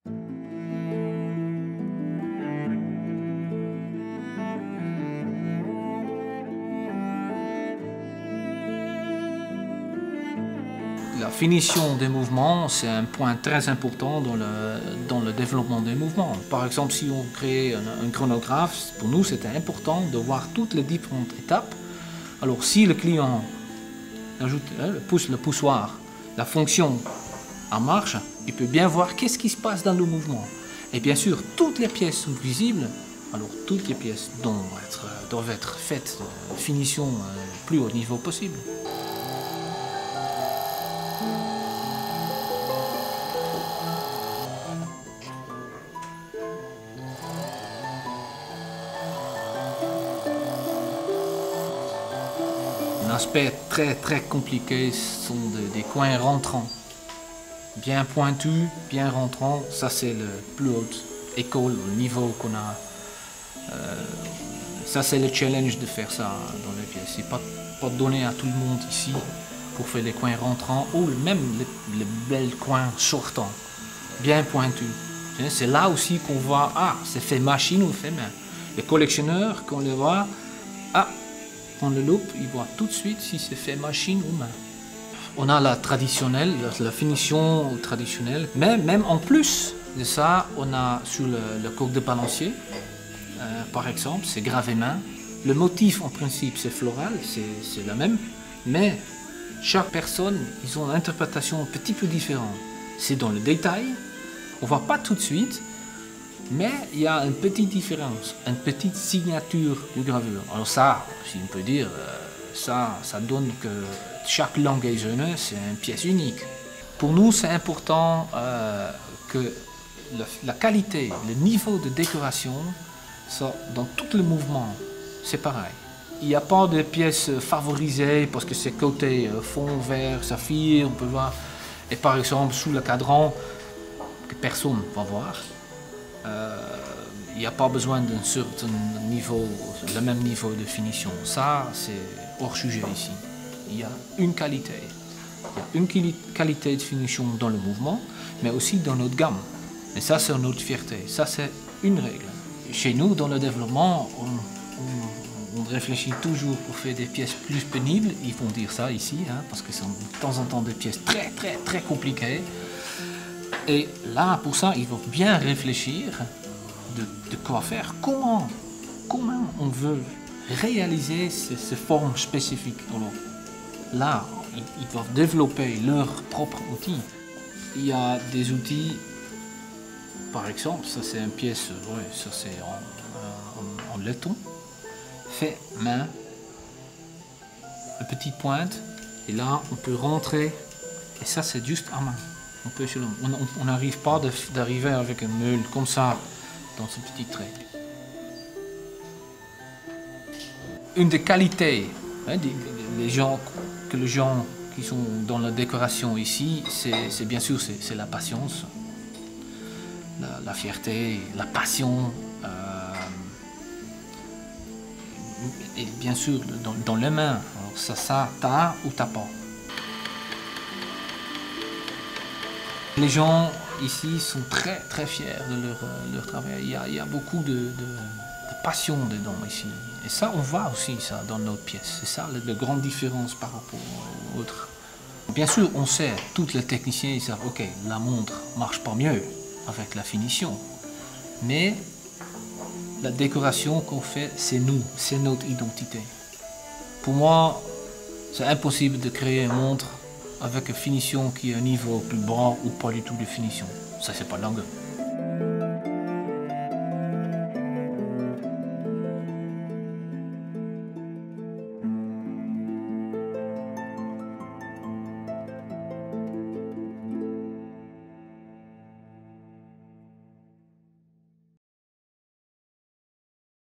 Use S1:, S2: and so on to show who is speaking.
S1: La finition des mouvements, c'est un point très important dans le développement des mouvements. Par exemple, si on crée un chronographe, pour nous, c'était important de voir toutes les différentes étapes. Alors, si le client ajoute le poussoir, la fonction en marche, il peut bien voir qu'est-ce qui se passe dans le mouvement. Et bien sûr, toutes les pièces sont visibles. Alors, toutes les pièces doivent être faites de finition le plus haut niveau possible. Un aspect très compliqué sont des coins rentrants. Bien pointus, bien rentrants, ça c'est le plus haut école, le niveau qu'on a. Ça c'est le challenge de faire ça dans les pièces. C'est pas donné à tout le monde ici pour faire les coins rentrants ou même les belles coins sortants, bien pointus. C'est là aussi qu'on voit, ah, c'est fait machine ou fait main. Les collectionneurs, quand on les voit, ah, on le loupe, ils voient tout de suite si c'est fait machine ou main. On a la traditionnelle, la finition traditionnelle, mais même en plus de ça, on a sur le coq de balancier, par exemple, c'est gravé main. Le motif en principe c'est floral, c'est la même, mais chaque personne, ils ont une interprétation un petit peu différente. C'est dans le détail, on ne voit pas tout de suite, mais il y a une petite différence, une petite signature de gravure. Alors ça, si on peut dire, ça donne que chaque langaisonne, c'est une pièce unique. Pour nous, c'est important que la qualité, le niveau de décoration, ça, dans tout le mouvement, c'est pareil. Il n'y a pas de pièces favorisées parce que c'est côté fond, vert, saphir, on peut voir. Et par exemple, sous le cadran, que personne ne va voir. Il n'y a pas besoin d'un certain niveau, le même niveau de finition. Ça, c'est hors sujet ici. Il y a une qualité. Il y a une qualité de finition dans le mouvement, mais aussi dans notre gamme. Et ça, c'est notre fierté. Ça, c'est une règle. Chez nous, dans le développement, on réfléchit toujours pour faire des pièces plus pénibles. Ils vont dire ça ici, hein, parce que c'est de temps en temps des pièces très compliquées. Et là, pour ça, il faut bien réfléchir de quoi faire, comment on veut réaliser ces formes spécifiques. Alors, là, ils doivent développer leurs propres outils. Il y a des outils, par exemple, ça c'est une pièce, ouais, ça c'est en laiton, fait main, une petite pointe, et là on peut rentrer, et ça c'est juste à main. On n'arrive pas d'arriver avec une meule comme ça dans ce petit trait. Une des qualités les gens qui sont dans la décoration ici, c'est bien sûr c'est la patience, la fierté, la passion, et bien sûr dans les mains. Alors ça t'as ou t'as pas. Les gens ici sont très fiers de leur travail. Il y a beaucoup de passion dedans ici. Et ça, on voit aussi ça dans notre pièce. C'est ça la grande différence par rapport aux autres. Bien sûr, on sait, tous les techniciens ils savent, ok, la montre marche pas mieux avec la finition. Mais la décoration qu'on fait, c'est nous, c'est notre identité. Pour moi, c'est impossible de créer une montre avec une finition qui est à un niveau plus bas ou pas du tout de finition. Ça, c'est pas langue.